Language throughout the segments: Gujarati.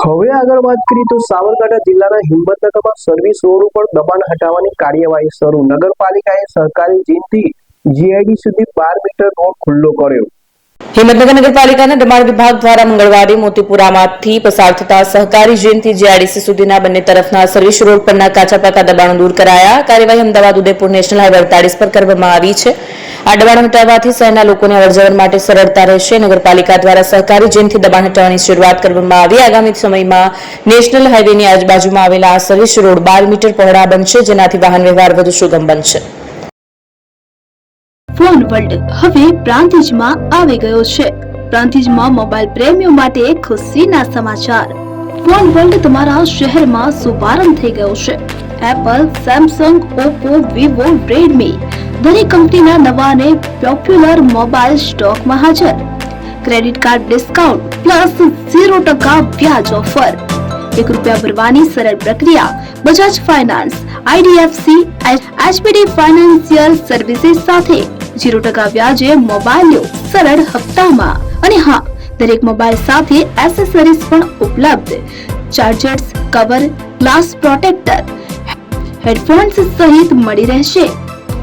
હવે આગળ વાત કરીએ તો સાબરકાંઠા જિલ્લાના હિંમતનગરમાં સર્વિસ રોડ ઉપર દબાણ હટાવવાની કાર્યવાહી શરૂ. નગરપાલિકાએ સહકારી જીનથી જીઆઈડી સુધી 12 મીટર રોડ ખુલ્લો કર્યો. હિંમતનગર નગરપાલિકાના દબાણ વિભાગ દ્વારા મંગળવારે મોતીપુરામાંથી પસાર થતા સહકારી જેનથી જીઆઈડીસી સુધીના બંને તરફના સર્વિસ રોડ પરના કાચા પાકા દબાણો દૂર કરાયા. કાર્યવાહી અમદાવાદ ઉદયપુર નેશનલ હાઈવે 48 પર કરવામાં આવી છે. આ દબાણો હટાવવાથી શહેરના લોકોને અવરજવર માટે સરળતા રહેશે. નગરપાલિકા દ્વારા સહકારી જેનથી દબાણ હટાવવાની શરૂઆત કરવામાં આવી. આગામી સમયમાં નેશનલ હાઈવેની આજુબાજુમાં આવેલા આ સર્વિસ રોડ 12 મીટર પહોળા બનશે, જેનાથી વાહન વ્યવહાર વધુ સુગમ બનશે. ફોન વર્લ્ડ હવે પ્રાંતિજમાં આવી ગયો છે. પ્રાંતિજમાં મોબાઈલ પ્રેમીઓ માટે ખુશીના સમાચાર. ફોન વર્લ્ડ તમારા શહેરમાં શુભારંભ થઈ ગયો છે. Apple, Samsung, Oppo, Vivo, Redmi દરેક કંપનીના નવા અને પોપ્યુલર મોબાઈલ સ્ટોકમાં હાજર. ક્રેડિટ કાર્ડ ડિસ્કાઉન્ટ પ્લસ 0% વ્યાજ ઓફર. ₹1 ભરવાની સરળ પ્રક્રિયા. Bajaj finance, IDFC, HPD financial services સાથે 0% વ્યાજે મોબાઈલ લો સરળ હપ્તામાં. અને હા, દરેક મોબાઈલ સાથે એસેસરીઝ પણ ઉપલબ્ધ. Chargers, cover, glass protractor, headphones સહિત મળી રહેશે.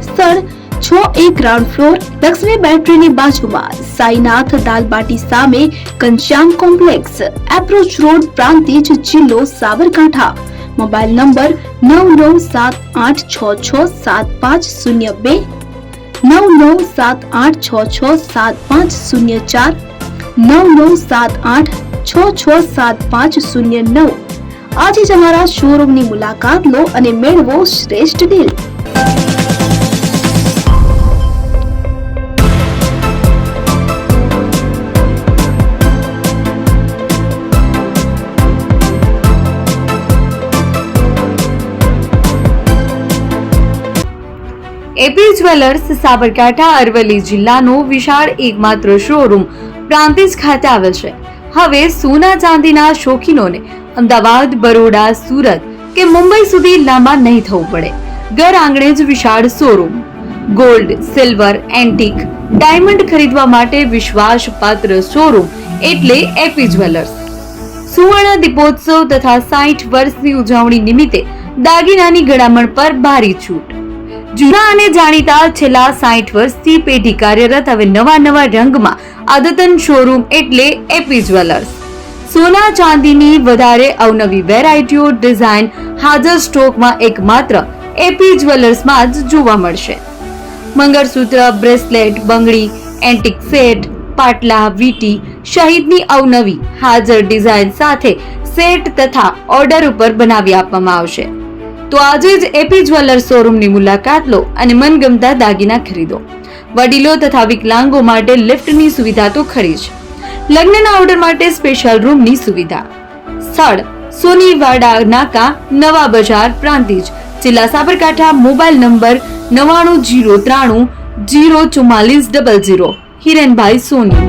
સ્થળ 6A ગ્રાઉન્ડ ફ્લોર, લક્ષ્મી બેટરીની બાજુમાં, સાઈનાથ દાલબાટી સામે, Ghanshyam complex, approach road, Prantij, જિલ્લો સાબરકાંઠા. Mobile number 9978667502, 9978667504, 9978667509. આજે જ અમારા શોરૂમની મુલાકાત લો અને મેળવો શ્રેષ્ઠ deal. AP jewellers Sabarkantha Aravalli જિલ્લાનો વિશાળ એકમાત્ર શોરૂમ પ્રાંતિજ ખાતે આવેલ છે. હવે સોના ચાંદીના શોખીનોને અમદાવાદ, બરોડા, સુરત કે મુંબઈ સુધી લાંબા નહીં થવું પડે. ઘર આંગણે જ વિશાળ showroom. Gold, silver, antique, diamond ખરીદવા માટે વિશ્વાસપાત્ર શોરૂમ એટલે એપી જ્વેલર્સ. સુવર્ણ દીપોત્સવ તથા 60 વર્ષની ઉજવણી નિમિત્તે દાગીનાની ગળામણ પર ભારી છૂટ. જૂના અને જાણીતા છેલ્લા 60 વર્ષથી પેઢી કાર્યરત હવે નવા રંગમાં અદ્યતન શોરૂમ એટલે એપી જ્વેલર્સ. સોના ચાંદીની વધારે અવનવી વેરાયટીઓ, ડિઝાઇન હાજર સ્ટોકમાં એકમાત્ર એપી જ્વેલર્સમાં જ જોવા મળશે. મંગળસૂત્ર, બ્રેસલેટ, બંગડી, એન્ટિક સેટ, પાટલા, વીટી સહિતની અવનવી હાજર ડિઝાઇન સાથે સેટ તથા ઓર્ડર ઉપર બનાવી આપવામાં આવશે. તો આજે જ એપી જ્વેલર્સ શોરૂમની મુલાકાત લો અને મનગમતા દાગીના ખરીદો. વડીલો તથા વિકલાંગો માટે લિફ્ટની સુવિધા તો ખરી જ. લગ્નના ઓર્ડર માટે સ્પેશિયલ રૂમની સુવિધા. સ્થળ સોનીવાડા નાકા, નવા બજાર, પ્રાંતિજ, જિલ્લા સાબરકાંઠા. Mobile number 9903304400. હિરેનભાઈ સોની.